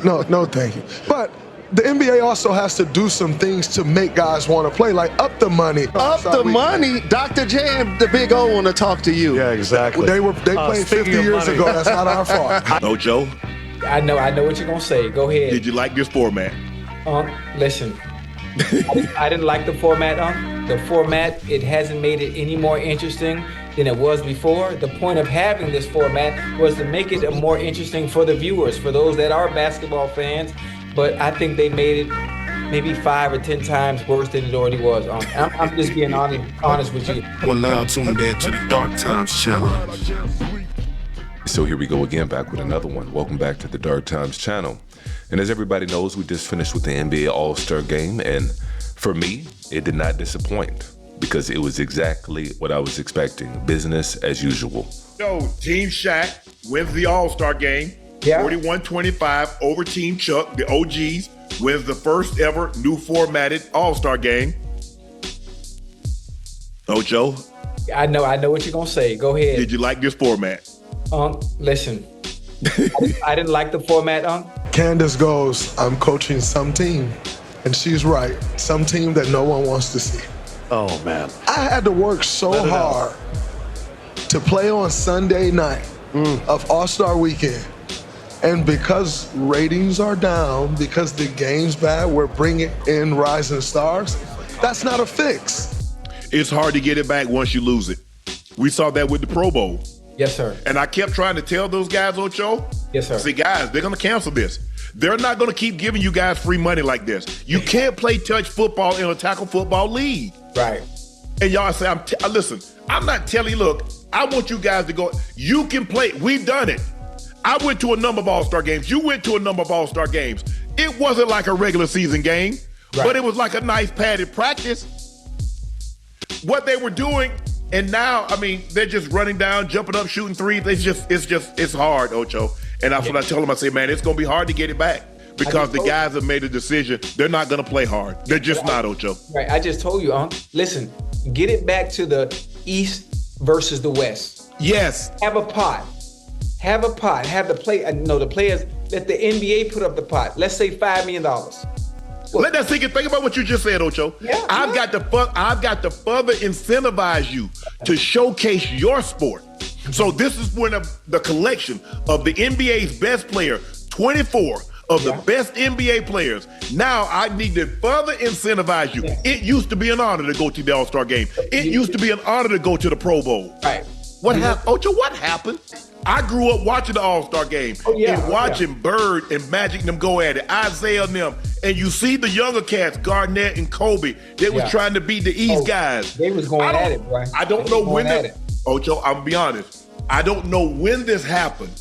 No, thank you. But the NBA also has to do some things to make guys want to play, like up the money. Up the money? Dr. J and the Big O want to talk to you. Yeah, exactly. They played 50 years ago. That's not our fault. Ocho, I know what you're going to say. Go ahead. did you like this format? Listen, I didn't like the format, The format, it hasn't made it any more interesting than it was before. The point of having this format was to make it more interesting for the viewers, for those that are basketball fans. But I think they made it maybe 5 or 10 times worse than it already was. I'm just being honest with you. Well, now tuned in to the Dark Times channel. So here we go again, back with another one. Welcome back to the Dark Times channel. And as everybody knows, we just finished with the NBA All-Star game. And for me, it did not disappoint because it was exactly what I was expecting. Business as usual. So, Team Shaq wins the All-Star game. Yeah. 41-25 over Team Chuck, the OGs, wins the first ever new formatted All-Star game. Ocho, I know what you're going to say. Go ahead. did you like this format? Listen, I didn't like the format, Candace goes, I'm coaching some team. And she's right. Some team that no one wants to see. Oh, man. I had to work so hard to play on Sunday night of All-Star Weekend. And because ratings are down, because the game's bad, we're bringing in rising stars. That's not a fix. It's hard to get it back once you lose it. We saw that with the Pro Bowl. Yes, sir. And I kept trying to tell those guys, Ocho, Yes, sir. see, guys, they're going to cancel this. They're not going to keep giving you guys free money like this. You can't play touch football in a tackle football league. Right. And y'all say, listen, I'm not telling you, look, I want you guys to go. You can play. We've done it. I went to a number of All-Star games. You went to a number of All-Star games. It wasn't like a regular season game, but it was like a nice padded practice. What they were doing, and now, I mean, they're just running down, jumping up, shooting threes. It's hard, Ocho. And that's what I tell them. I say, man, it's going to be hard to get it back because the guys have made a decision. They're not going to play hard. They're just not, Ocho. Right. I just told you, listen, get it back to the East versus the West. Yes. Have a pot. Have the players, let the NBA put up the pot. Let's say $5 million. Let that sink in. Think about what you just said, Ocho. Yeah, I've got to further incentivize you to showcase your sport. So this is when the collection of the NBA's best player, 24 of the best NBA players. Now I need to further incentivize you. Yeah. It used to be an honor to go to the All-Star game. It used to be an honor to go to the Pro Bowl. Right. What happened? Ocho, what happened? I grew up watching the All-Star game and watching Bird and Magic them go at it, Isaiah and them. And you see the younger cats, Garnett and Kobe, they was trying to beat the East guys. They was going at it, boy. I don't know when Ocho, I'm gonna be honest. I don't know when this happened,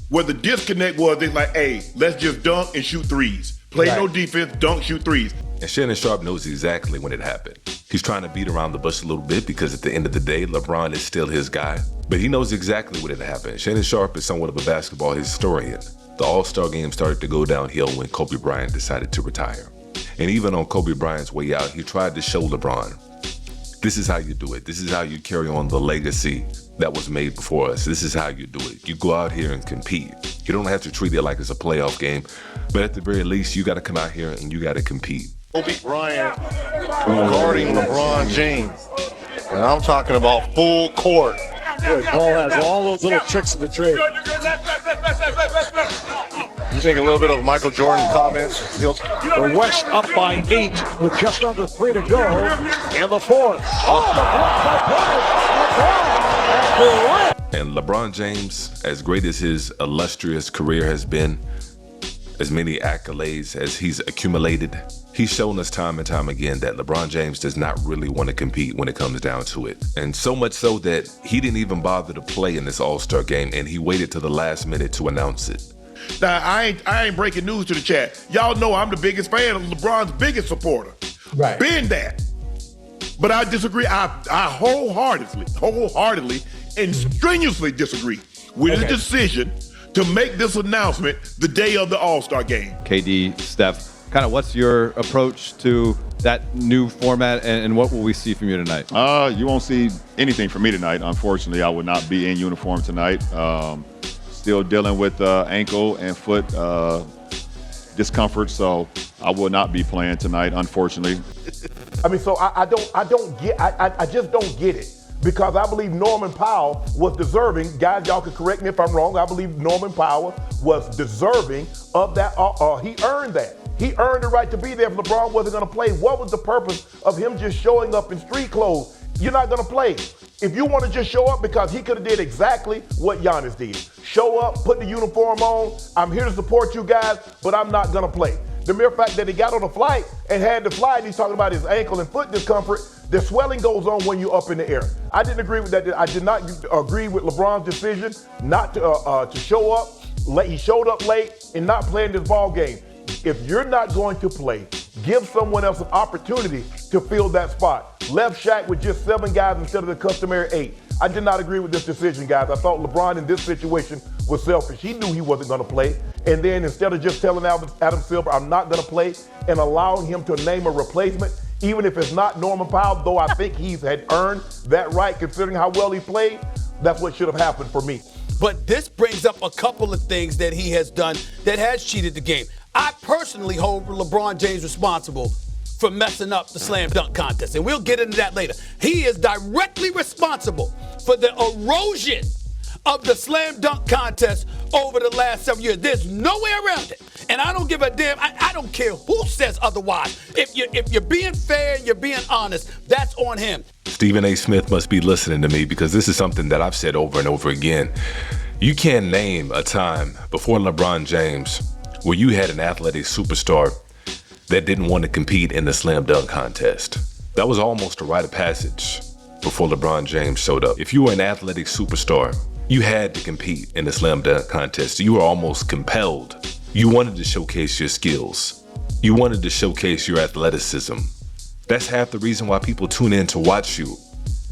where the disconnect was. They're like, hey, let's just dunk and shoot threes. Play no defense, dunk, shoot threes. And Shannon Sharp knows exactly when it happened. He's trying to beat around the bush a little bit because at the end of the day, LeBron is still his guy. But he knows exactly when it happened. Shannon Sharp is somewhat of a basketball historian. The All-Star game started to go downhill when Kobe Bryant decided to retire. And even on Kobe Bryant's way out, he tried to show LeBron, this is how you do it. This is how you carry on the legacy that was made before us. This is how you do it. You go out here and compete. You don't have to treat it like it's a playoff game, but at the very least, you got to come out here and you got to compete. Kobe Bryant guarding LeBron James. And I'm talking about full court. Paul has all those little tricks of the trade. You think a little bit of Michael Jordan comments? The West up by 8 with just under 3 to go in the fourth. And LeBron James, as great as his illustrious career has been, as many accolades as he's accumulated, he's shown us time and time again that LeBron James does not really want to compete when it comes down to it. And so much so that he didn't even bother to play in this All-Star game, and he waited to the last minute to announce it. Now, I ain't breaking news to the chat. Y'all know I'm the biggest fan of LeBron's biggest supporter. Right. Been that. But I disagree. I wholeheartedly and strenuously disagree with the decision to make this announcement the day of the All-Star game. KD, Steph, kind of what's your approach to that new format, and what will we see from you tonight? You won't see anything from me tonight. Unfortunately, I would not be in uniform tonight. still dealing with ankle and foot discomfort, so I will not be playing tonight, unfortunately. I mean, so I just don't get it. Because I believe Norman Powell was deserving. Guys, y'all can correct me if I'm wrong. I believe Norman Powell was deserving of that. He earned that. He earned the right to be there if LeBron wasn't going to play. What was the purpose of him just showing up in street clothes? You're not going to play. If you want to just show up, because he could have did exactly what Giannis did. Show up, put the uniform on. I'm here to support you guys, but I'm not going to play. The mere fact that he got on a flight and had to fly, and he's talking about his ankle and foot discomfort, the swelling goes on when you're up in the air. I didn't agree with that. I did not agree with LeBron's decision not to show up. He showed up late and not playing this ball game. If you're not going to play, give someone else an opportunity to fill that spot. Left Shaq with just 7 guys instead of the customary 8. I did not agree with this decision, guys. I thought LeBron in this situation was selfish. He knew he wasn't going to play. And then instead of just telling Adam Silver, I'm not going to play, and allowing him to name a replacement, even if it's not Norman Powell, though I think he's had earned that right considering how well he played, that's what should have happened for me. But this brings up a couple of things that he has done that has cheated the game. I personally hold LeBron James responsible for messing up the slam dunk contest, and we'll get into that later. He is directly responsible for the erosion of the slam dunk contest over the last several years. There's no way around it. And I don't give a damn. I don't care who says otherwise. If you're being fair and you're being honest, that's on him. Stephen A. Smith must be listening to me, because this is something that I've said over and over again. You can't name a time before LeBron James where you had an athletic superstar that didn't want to compete in the slam dunk contest. That was almost a rite of passage before LeBron James showed up. If you were an athletic superstar, you had to compete in the slam dunk contest. You were almost compelled. You wanted to showcase your skills. You wanted to showcase your athleticism. That's half the reason why people tune in to watch you.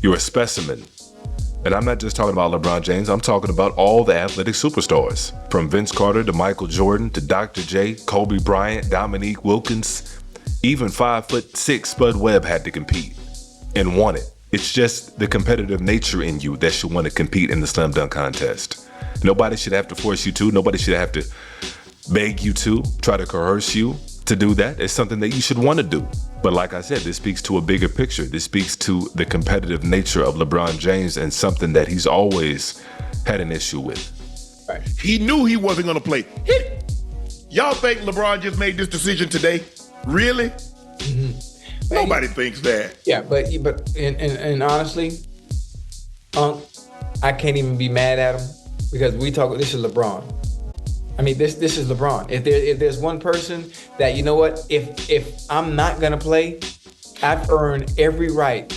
You're a specimen. And I'm not just talking about LeBron James, I'm talking about all the athletic superstars. From Vince Carter to Michael Jordan to Dr. J, Kobe Bryant, Dominique Wilkins, even 5'6" Spud Webb had to compete and won it. It's just the competitive nature in you that should want to compete in the slam dunk contest. Nobody should have to force you to. Nobody should have to beg you to, try to coerce you to do that. It's something that you should want to do. But like I said, this speaks to a bigger picture. This speaks to the competitive nature of LeBron James and something that he's always had an issue with. Right. He knew he wasn't going to play. Y'all think LeBron just made this decision today? Really? Mm-hmm. Nobody thinks that. Yeah, but honestly, I can't even be mad at him, because this is LeBron. I mean, this is LeBron. If there's one person that, you know what, if I'm not gonna play, I've earned every right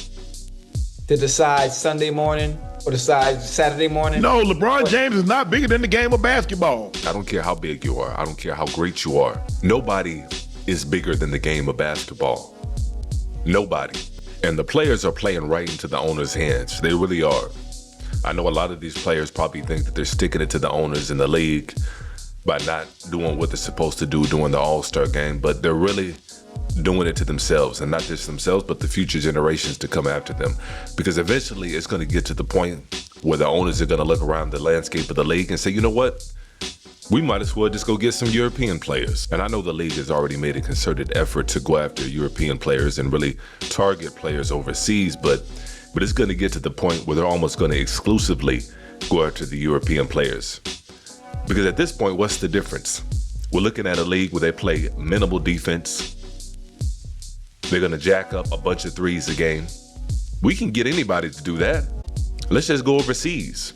to decide Sunday morning or decide Saturday morning. No, LeBron James is not bigger than the game of basketball. I don't care how big you are. I don't care how great you are. Nobody is bigger than the game of basketball. Nobody. And the players are playing right into the owner's hands. They really are. I know a lot of these players probably think that they're sticking it to the owners in the league by not doing what they're supposed to do during the AllStar game, but they're really doing it to themselves, and not just themselves, but the future generations to come after them. Because eventually it's going to get to the point where the owners are going to look around the landscape of the league and say, you know what? We might as well just go get some European players. And I know the league has already made a concerted effort to go after European players and really target players overseas, but it's going to get to the point where they're almost going to exclusively go after the European players. Because at this point, what's the difference? We're looking at a league where they play minimal defense. They're going to jack up a bunch of threes a game. We can get anybody to do that. Let's just go overseas,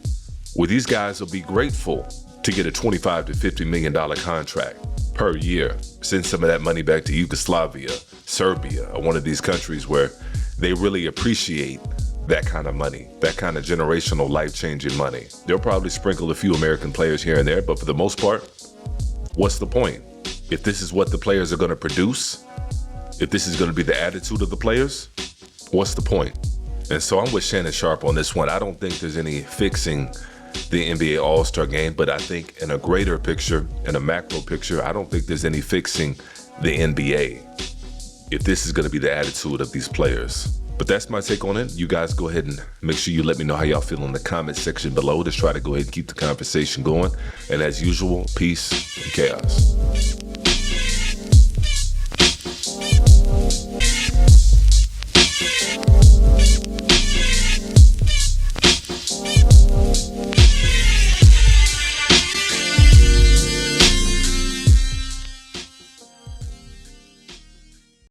where these guys will be grateful to get a $25 to $50 million contract per year. Send some of that money back to Yugoslavia, Serbia, or one of these countries where they really appreciate that kind of money, that kind of generational life-changing money. They'll probably sprinkle a few American players here and there, but for the most part, what's the point? If this is what the players are going to produce, if this is going to be the attitude of the players, what's the point? And so I'm with Shannon Sharpe on this one. I don't think there's any fixing the NBA All-Star game, but I think in a greater picture, in a macro picture, I don't think there's any fixing the NBA if this is going to be the attitude of these players. But that's my take on it. You guys go ahead and make sure you let me know how y'all feel in the comment section below. Just try to go ahead and keep the conversation going. And as usual, peace and chaos.